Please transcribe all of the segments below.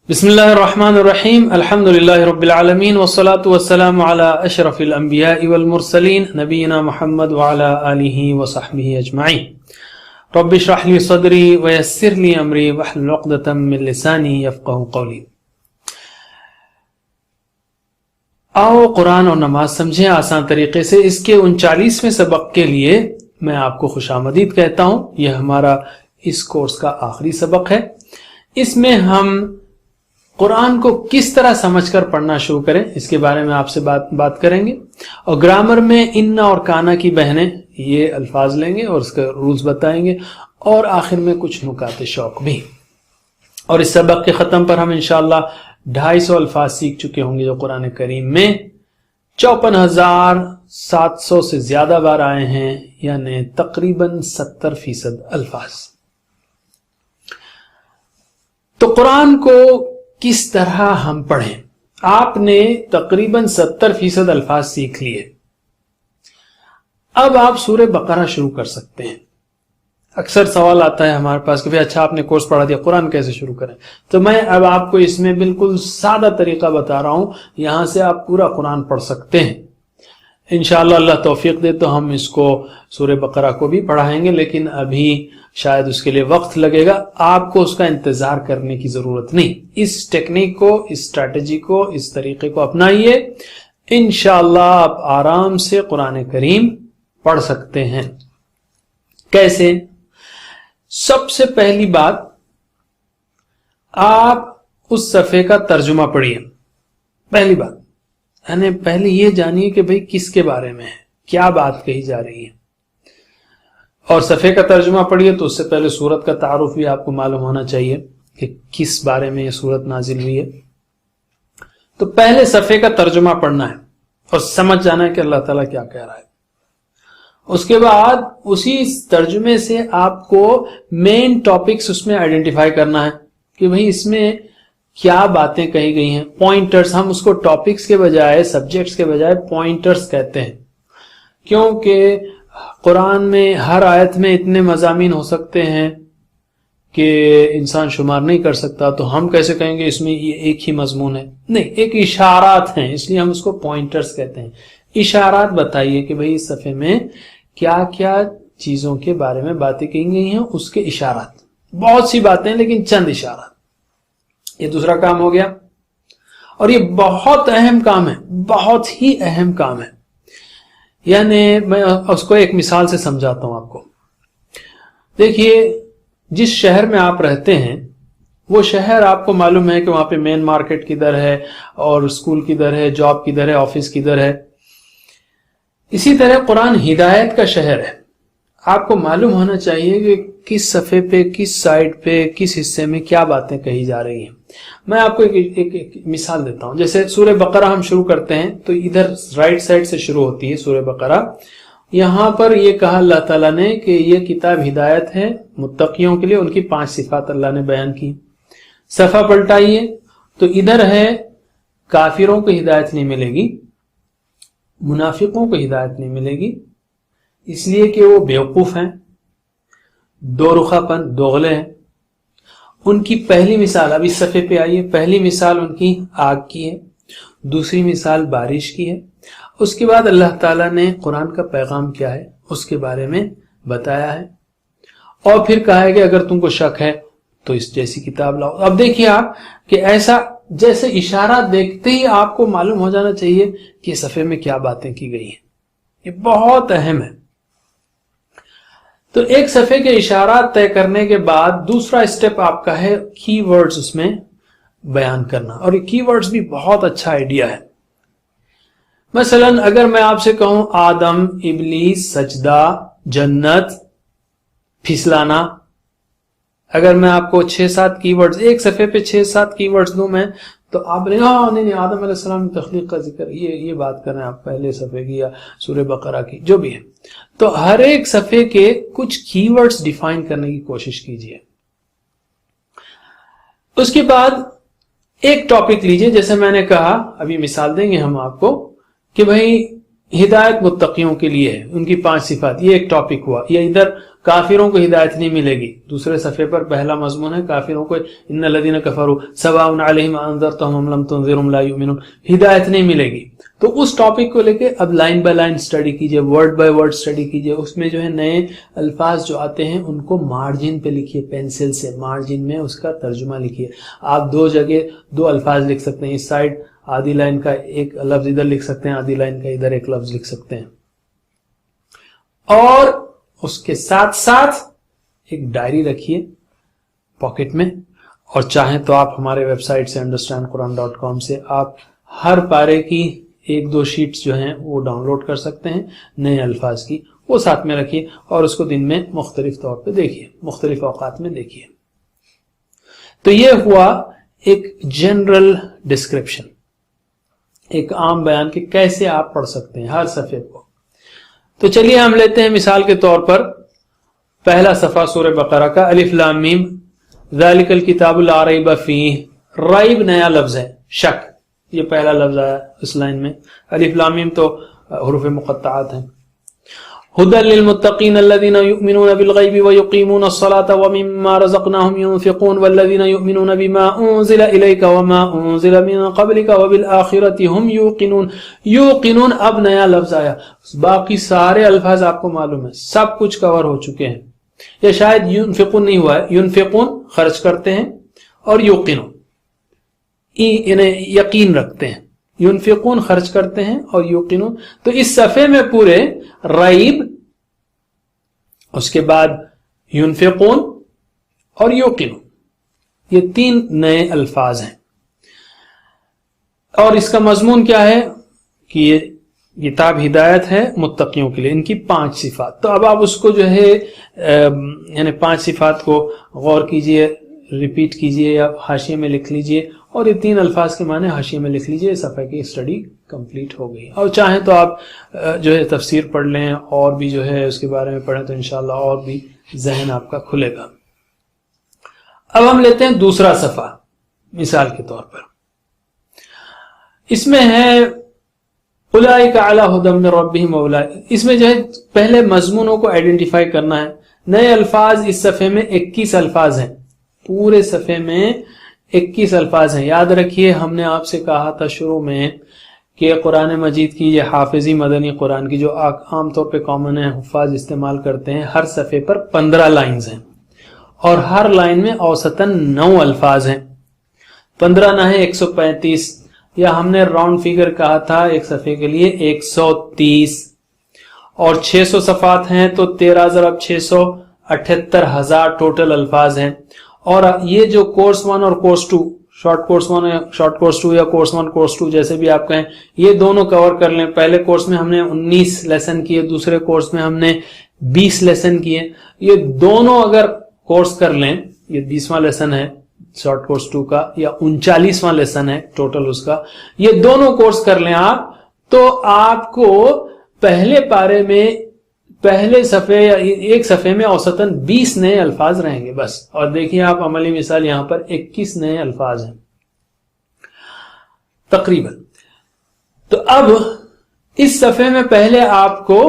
बिस्मिल्लाहिर रहमानिर रहीम अल्हम्दुलिल्लाहि रब्बिल आलमीन वस्सलातु वस्सलामु अला अशरफिल अंबियाइ वल मुरसलीन नबीना मुहम्मद व अला आलिहि व सहबिहि अजमाइन रब्बि इश्रह ली सदरी व यस्सिर ली अमरी वहलुल उक़दतम मिन लिसानी यफ़क़हू क़ौली। आओ कुरान और नमाज समझें आसान तरीके से। इसके 39वें सबक के लिए मैं आपको खुशामदीद कहता हूं। यह हमारा इस कोर्स का आखिरी सबक है। इसमें हम कुरान को किस तरह समझकर पढ़ना शुरू करें इसके बारे में आपसे बात करेंगे, और ग्रामर में इन्ना और काना की बहनें ये अल्फाज लेंगे और उसके रूल्स बताएंगे, और आखिर में कुछ नुकाते शौक भी। और इस सबक के खत्म पर हम इंशाअल्लाह 250 अल्फाज सीख चुके होंगे जो कुरान करीम में 54,700 से ज्यादा बार आए हैं, यानी तकरीबन 70% अल्फाज। तो कुरान को किस तरह हम पढ़ें? आपने तकरीबन 70% अल्फाज सीख लिए। अब आप सूरह बकरा शुरू कर सकते हैं। अक्सर सवाल आता है हमारे पास कि भाई अच्छा आपने कोर्स पढ़ा दिया, कुरान कैसे शुरू करें? तो मैं अब आपको इसमें बिल्कुल सादा तरीका बता रहा हूं, यहां से आप पूरा कुरान पढ़ सकते हैं। इंशाअल्लाह अल्लाह तौफीक दे तो हम इसको सूरह बकरा को भी पढ़ाएंगे, लेकिन अभी शायद उसके लिए वक्त लगेगा। आपको उसका इंतजार करने की जरूरत नहीं। इस टेक्निक को, इस स्ट्रैटेजी को, इस तरीके को अपनाइए, इंशाअल्लाह आप आराम से कुरान करीम पढ़ सकते हैं। कैसे? सबसे पहली बात, आप उस सफ़े का तर्जुमा पढ़िए। पहली बात यानी पहले ये जानिए कि भाई किसके बारे में है, क्या बात कही जा रही है। और सफ़े का तर्जुमा पढ़िए तो उससे पहले सूरत का तारुफ भी आपको मालूम होना चाहिए कि किस बारे में ये सूरत नाजिल हुई है। तो पहले सफ़े का तर्जुमा पढ़ना है और समझ जाना है कि अल्लाह ताला क्या कह रहा है। उसके बाद उसी तर्जुमे से आपको मेन टॉपिक्स उसमें आइडेंटिफाई करना है कि भाई इसमें क्या बातें कही गई हैं। पॉइंटर्स, हम उसको टॉपिक्स के बजाय, सब्जेक्ट्स के बजाय पॉइंटर्स कहते हैं, क्योंकि कुरान में हर आयत में इतने मज़ामीन हो सकते हैं कि इंसान शुमार नहीं कर सकता। तो हम कैसे कहेंगे इसमें ये एक ही मजमून है? नहीं, एक इशारात हैं, इसलिए हम उसको पॉइंटर्स कहते हैं। इशारात बताइए कि भाई इस सफ़े में क्या क्या चीजों के बारे में बातें कही गई हैं, उसके इशारात। बहुत सी बातें लेकिन चंद इशारात। ये दूसरा काम हो गया, और ये बहुत अहम काम है, बहुत ही अहम काम है। यानी मैं उसको एक मिसाल से समझाता हूं आपको। देखिए, जिस शहर में आप रहते हैं वो शहर आपको मालूम है कि वहां पे मेन मार्केट किधर है, और स्कूल किधर है, जॉब किधर है, ऑफिस किधर है। इसी तरह कुरान हिदायत का शहर है। आपको मालूम होना चाहिए कि किस सफ़े पे, किस साइड पे, किस हिस्से में क्या बातें कही जा रही हैं। मैं आपको एक मिसाल देता हूं। जैसे सूरह बकरा हम शुरू करते हैं तो इधर राइट साइड से शुरू होती है सूरह बकरा। यहां पर यह कहा अल्लाह ताला ने कि यह किताब हिदायत है मुत्तकियों के लिए, उनकी 5 सिफात अल्लाह ने बयान की। सफा पलटाइए तो इधर है काफिरों को हिदायत नहीं मिलेगी, मुनाफिकों को हिदायत नहीं मिलेगी, इसलिए कि वो बेवकूफ हैं, दो रुखापन, दोगले हैं। उनकी पहली मिसाल, अब इस सफ़े पे आइए, पहली मिसाल उनकी आग की है, दूसरी मिसाल बारिश की है। उसके बाद अल्लाह ताला ने कुरान का पैगाम क्या है उसके बारे में बताया है, और फिर कहा है कि अगर तुमको शक है तो इस जैसी किताब लाओ। अब देखिए आप कि ऐसा जैसे इशारा देखते ही आपको मालूम हो जाना चाहिए कि सफ़े में क्या बातें की गई हैं। ये बहुत अहम है। तो एक सफ़े के इशारात तय करने के बाद दूसरा स्टेप आपका है कीवर्ड्स उसमें बयान करना, और ये कीवर्ड्स भी बहुत अच्छा आइडिया है। मसलन अगर मैं आपसे कहूं आदम, इबलीस, सजदा, जन्नत, फिसलाना, अगर मैं आपको 6-7 कीवर्ड्स एक सफ़े पे 6-7 कीवर्ड्स दूं मैं, तो आप बोले हाँ नहीं आदम अलैहिस्सलाम की तख्लीक का जिक्र, ये बात कर रहे हैं आप पहले सफ़े की या सूरह बकरा की, जो भी है। तो हर एक सफ़े के कुछ कीवर्ड्स डिफाइन करने की कोशिश कीजिए। उसके बाद एक टॉपिक लीजिए, जैसे मैंने कहा, अभी मिसाल देंगे हम आपको कि भाई हिदायत मुत्तकियों के लिए है, उनकी 5 सिफात, ये एक टॉपिक हुआ। ये इधर काफिरों को हिदायत नहीं मिलेगी, दूसरे सफ़े पर पहला मजमून है काफिरों को, इन्नल लज़ीना कफ़रू सवाउन अलैहिम अअंज़रतहुम अम लम तुनज़िरहुम ला युमिनून, हिदायत नहीं मिलेगी। तो उस टॉपिक को लेके अब लाइन बाय लाइन स्टडी कीजिए, वर्ड बाय वर्ड स्टडी कीजिए। उसमें जो है नए अल्फाज जो आते हैं उनको मार्जिन पे लिखिए, पेंसिल से मार्जिन में उसका तर्जुमा लिखिए। आप 2 जगह 2 अल्फाज लिख सकते हैं, इस साइड आधी लाइन का एक लफ्ज इधर लिख सकते हैं, आधी लाइन का इधर एक लफ्ज लिख सकते हैं। और उसके साथ साथ एक डायरी रखिए पॉकेट में, और चाहें तो आप हमारे वेबसाइट से understandquran.com से आप हर पारे की 1-2 शीट्स जो हैं वो डाउनलोड कर सकते हैं नए अल्फाज की, वो साथ में रखिए और उसको दिन में मुख्तलिफ तौर पे देखिए, मुख्तलिफ औकात में देखिए। तो ये हुआ एक जनरल डिस्क्रिप्शन, एक आम बयान कि कैसे आप पढ़ सकते हैं हर सफ़े को। तो चलिए हम लेते हैं मिसाल के तौर पर पहला सफ़ा सूरह बकरा का, अलिफ लाम मीम ज़ालिकल किताबु ला रैब फीह। रैब नया लफ्ज है, शक, ये पहला लफ्ज आया इस लाइन में। अलिफ लाम मीम तो हुरूफ मुक़त्तआत हैं। हुदल लिल मुत्तक़ीन अल्लज़ीना युमिनून बिल गैबि व युक़ीमून अस्सलाता व मिम्मा रज़क़नाहुम युनफ़िक़ून वल्लज़ीना युमिनून बिमा उन्ज़िला इलैका व मा उन्ज़िला मिन क़ब्लिका व बिल आखिरति हुम यूक़िनून। यूक़िनून अब नया लफ्ज आया, बाकी सारे अल्फाज आपको मालूम है, सब कुछ कवर हो चुके हैं। या शायद युनफ़िक़ून नहीं हुआ है, युनफ़िक़ून खर्च करते हैं और युक़िनून इन्हें यकीन रखते हैं, युनफ़िक़ून खर्च करते हैं और युक़िनून। तो इस सफ़े में पूरे रैब, उसके बाद युनफ़िक़ून और युक़िनून, ये 3 नए अल्फाज हैं। और इसका मजमून क्या है कि ये किताब हिदायत है मुत्तकियों के लिए, इनकी 5 सिफात। तो अब आप उसको जो है यानी 5 सिफात को गौर कीजिए, रिपीट कीजिए या हाशिए में लिख लीजिए, और ये 3 अल्फाज के माने हाशिए में लिख लीजिए। सफ़े की स्टडी कंप्लीट हो गई। और चाहें तो आप जो है तफसीर पढ़ लें और भी जो है उसके बारे में पढ़ें, तो इंशाल्लाह और भी जहन आपका खुलेगा। अब हम लेते हैं दूसरा सफ़ा मिसाल के तौर पर। इसमें है उलाइका अला हुदम मिन रब्बिहिम व उलाइका। इसमें जो है पहले मजमूनों को आइडेंटिफाई करना है। नए अल्फाज इस सफ़े में 21 अल्फाज हैं, पूरे सफ़े में 21 अल्फाज हैं। याद रखिए हमने आपसे कहा था शुरू में कि कुरान मजीद की ये हाफिजी मदनी कुरान की जो आमतौर पे कॉमन है, हुफ़ाज इस्तेमाल करते हैं, हर सफ़े पर 15 लाइन्स हैं और हर लाइन में औसतन 9 अल्फाज हैं। 15 ना है 135, या हमने राउंड फिगर कहा था एक सफ़े के लिए 130, और 600 सफ़ात हैं तो 13 ज़रब 600 78,000 टोटल अल्फाज हैं। और ये जो कोर्स 1 और कोर्स 2, शॉर्ट कोर्स 1 या शॉर्ट कोर्स 2 या कोर्स 1 कोर्स 2 जैसे भी आप कहें, ये दोनों कवर कर लें। पहले कोर्स में हमने 19 लेसन किए, दूसरे कोर्स में हमने 20 लेसन किए। ये दोनों अगर कोर्स कर लें, ये 20वां लेसन है शॉर्ट कोर्स 2 का, या 39वां लेसन है टोटल उसका, ये दोनों कोर्स कर लें आप, तो आपको पहले पारे में पहले सफ़े या एक सफ़े में औसतन 20 नए अल्फाज रहेंगे बस। और देखिए आप अमली मिसाल यहां पर 21 नए अल्फाज हैं तकरीबन। तो अब इस सफ़े में पहले आपको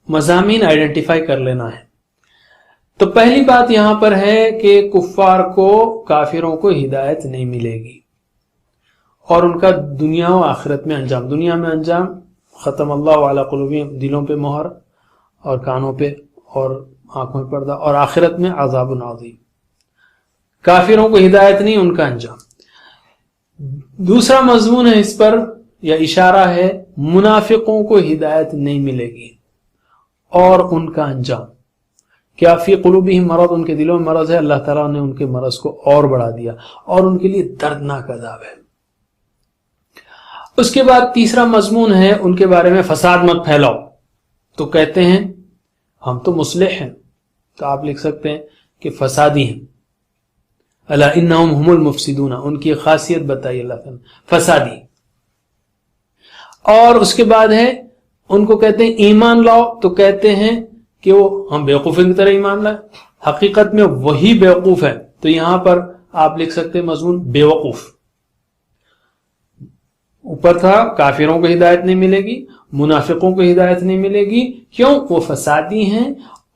मज़ामीन आइडेंटिफाई कर लेना है। तो पहली बात यहां पर है कि कुफ्फार को, काफिरों को हिदायत नहीं मिलेगी और उनका दुनिया व आखिरत में अंजाम, दुनिया में अंजाम खत्म अल्लाह अला कुलूबिहिम, दिलों पे मोहर और कानों पे और आंखों पे पर्दा, और आखिरत में अज़ाबुन अज़ीम। काफिरों को हिदायत नहीं, उनका अंजाम। दूसरा मजमून है इस पर या इशारा है, मुनाफिकों को हिदायत नहीं मिलेगी और उनका अंजाम क्या, फी कुलूबिहिम मरद, उनके दिलों में मरज है, अल्लाह ताला ने उनके मरज को और बढ़ा दिया और उनके लिए दर्दनाक अज़ाब है। उसके बाद तीसरा मजमून है उनके बारे में, फसाद मत फैलाओ। तो कहते हैं हम तो मुस्लिह हैं, तो आप लिख सकते हैं कि फसादी हैं। अला इन्नहुम हुमुल मुफसिदूना, उनकी खासियत बताइए अल्लाह ताला, फसादी। और उसके बाद है उनको कहते हैं ईमान लाओ, तो कहते हैं कि वो हम बेवकूफी की तरह ईमान लाए, हकीकत में वही बेवकूफ है। तो यहां पर आप लिख सकते हैं मजमून बेवकूफ, اوپر تھا کافروں کو ہدایت نہیں ملے گی، منافقوں کو ہدایت نہیں ملے گی، کیوں؟ وہ فسادی ہیں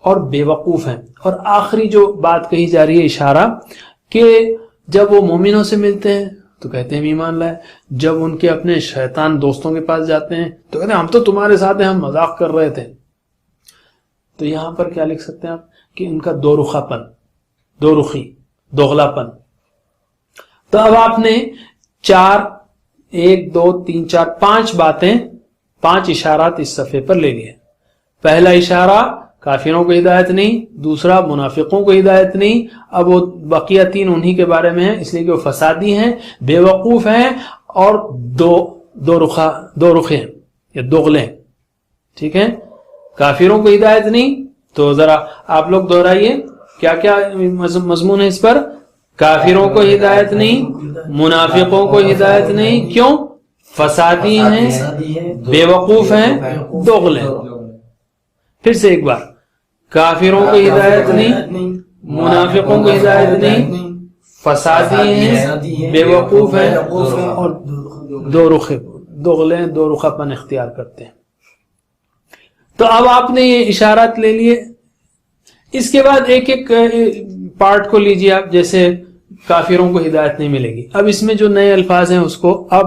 اور بے وقوف ہیں۔ اور آخری جو بات کہی جا رہی ہے اشارہ کہ جب وہ مومنوں سے ملتے ہیں تو کہتے ہیں ایمان لائے، جب ان کے اپنے شیطان دوستوں کے پاس جاتے ہیں تو کہتے ہیں ہم تو تمہارے ساتھ ہیں، ہم مذاق کر رہے تھے۔ تو یہاں پر کیا لکھ سکتے ہیں آپ کہ ان کا دو رخا پن، دو رخی، دوغلا پن۔ تو اب آپ نے 1 2 3 4 5 باتیں، 5 اشارات اس صفحے پر لے لیے۔ پہلا اشارہ کافروں کو ہدایت نہیں، دوسرا منافقوں کو ہدایت نہیں، اب وہ بقیہ 3 انہی کے بارے میں ہیں، اس لیے کہ وہ فسادی ہیں، بے وقوف ہیں اور دو رخے ہیں یا دوغلے ہیں، ٹھیک ہے؟ کافروں کو ہدایت نہیں، تو ذرا آپ لوگ دہرائیے کیا کیا مضمون ہے اس پر؟ کافروں کو ہدایت نہیں، منافقوں کو ہدایت نہیں، کیوں؟ فسادی ہیں، بے وقوف ہیں، دوغلے ہیں۔ پھر سے ایک بار، کافروں کو ہدایت نہیں، منافقوں کو ہدایت نہیں، فسادی ہیں، بے وقوف ہیں اور دوغلے ہیں، دو رخا پن اختیار کرتے ہیں۔ تو اب آپ نے یہ اشارات لے لیے، اس کے بعد ایک ایک پارٹ کو لیجیے آپ، جیسے کافروں کو ہدایت نہیں ملے گی، اب اس میں جو نئے الفاظ ہیں اس کو اب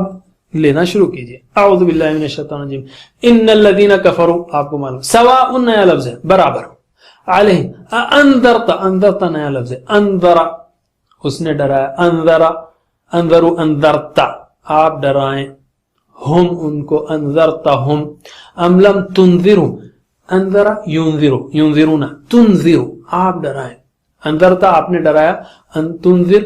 لینا شروع کیجیے۔ اعوذ باللہ من الشیطان الرجیم، ان الذین کفروا، آپ کو معلوم سواء نیا لفظ ہے، برابر، علیہم انذرت نیا لفظ ہے، انذر اس نے ڈرایا، انذروا انذرت آپ ڈرائیں، ہم ان کو انذرتہم، ام لم تنذروا انذر ینذرون تنذروا آپ ڈرائیں، انذرت آپ نے ڈرایا، ان تنذر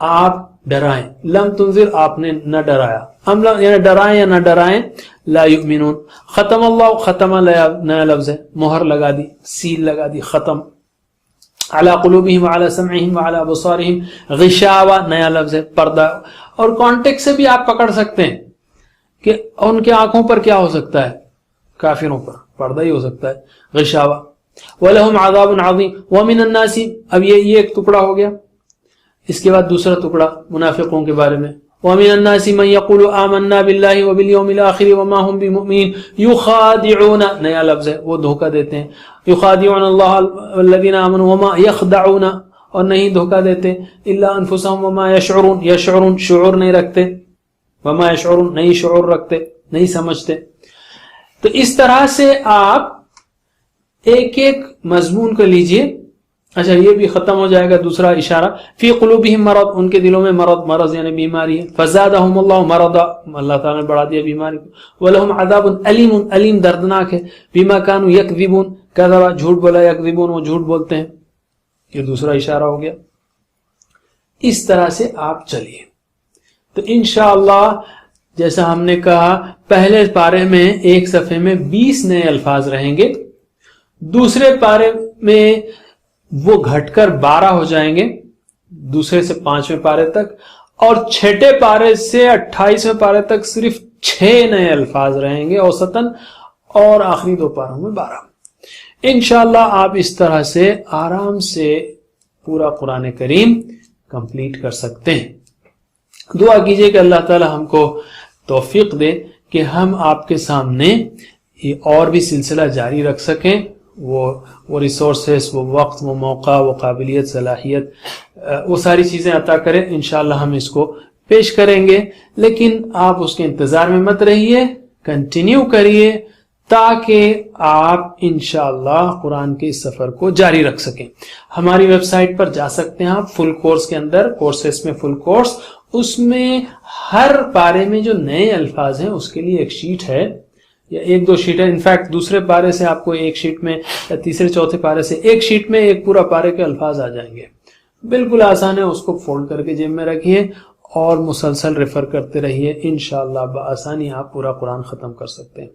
آپ ڈرائیں، لم تنذر آپ نے نہ ڈرایا، ام لم یعنی ڈرائیں یا نہ ڈرائیں، لا یؤمنون، ختم اللہ، ختم نیا لفظ ہے، مہر لگا دی، سیل لگا دی، ختم، علی قلوبہم وعلی سمعہم وعلی ابصارہم غشاوہ نیا لفظ ہے، پردہ، اور کانٹیکٹ سے بھی آپ پکڑ سکتے ہیں کہ ان کے آنکھوں پر کیا ہو سکتا ہے، کافروں پر پردہ ہی ہو سکتا ہے، غشاوہ، وَلَهُمْ عَذَابٌ عَظِيمٌ وَمِنَ النَّاسِ، اب یہ ایک ٹکڑا ہو گیا، اس کے بعد دوسرا ٹکڑا منافقوں کے بارے میں، وَمِنَ النَّاسِ مَنْ يَقُولُ آمَنَّا بِاللَّهِ وَبِالْيَوْمِ الْآخِرِ وَمَا هُمْ بِمُؤْمِنِينَ يُخَادِعُونَ نیا لفظ ہے، وہ دھوکہ دیتے ہیں، يُخَادِعُونَ اللَّهَ وَالَّذِينَ آمَنُوا وَمَا يَخْدَعُونَ اور نہیں دھوکہ دیتے، إِلَّا أَنفُسَهُمْ وَمَا يَشْعُرُونَ شعور نہیں رکھتے، وَمَا يَشْعُرُونَ نہیں شعور رکھتے، نہیں سمجھتے۔ تو اس طرح سے آپ ایک ایک مضمون کو لیجئے۔ اچھا یہ بھی ختم ہو جائے گا دوسرا اشارہ، فی قلوبہم مرض ان کے دلوں میں مرض یعنی بیماری ہے، فزادہم اللہ مرضا اللہ تعالیٰ نے بڑھا دیا بیماری کو، ولہم عذاب علیم دردناک ہے، بما کانوا یکذبون کذبا جھوٹ بولا، یکذبون وہ جھوٹ بولتے ہیں، یہ دوسرا اشارہ ہو گیا۔ اس طرح سے آپ چلیے تو انشاءاللہ جیسا ہم نے کہا پہلے پارے میں ایک صفحے میں 20 نئے الفاظ رہیں گے، دوسرے پارے میں وہ گھٹ کر 12 ہو جائیں گے، دوسرے سے 5ویں پارے تک، اور چھٹے پارے سے 28ویں پارے تک صرف 6 نئے الفاظ رہیں گے اوسطاً، اور آخری 2 پاروں میں 12۔ انشاءاللہ آپ اس طرح سے آرام سے پورا قرآن کریم کمپلیٹ کر سکتے ہیں۔ دعا کیجئے کہ اللہ تعالی ہم کو توفیق دے کہ ہم آپ کے سامنے یہ اور بھی سلسلہ جاری رکھ سکیں، وہ ریسورسز، وہ وقت، وہ موقع، وہ قابلیت، صلاحیت، وہ ساری چیزیں عطا کریں۔ انشاءاللہ ہم اس کو پیش کریں گے، لیکن آپ اس کے انتظار میں مت رہیے، کنٹینیو کریے تاکہ آپ انشاءاللہ قرآن کے اس سفر کو جاری رکھ سکیں۔ ہماری ویب سائٹ پر جا سکتے ہیں آپ، فل کورس کے اندر، کورسز میں فل کورس، اس میں ہر پارے میں جو نئے الفاظ ہیں اس کے لیے ایک شیٹ ہے یا 1-2 شیٹ ہے، انفیکٹ دوسرے پارے سے آپ کو ایک شیٹ میں یا تیسرے چوتھے پارے سے ایک شیٹ میں ایک پورا پارے کے الفاظ آ جائیں گے، بالکل آسان ہے، اس کو فولڈ کر کے جیب میں رکھیے اور مسلسل ریفر کرتے رہیے، انشاءاللہ بآسانی آپ پورا قرآن ختم کر سکتے ہیں۔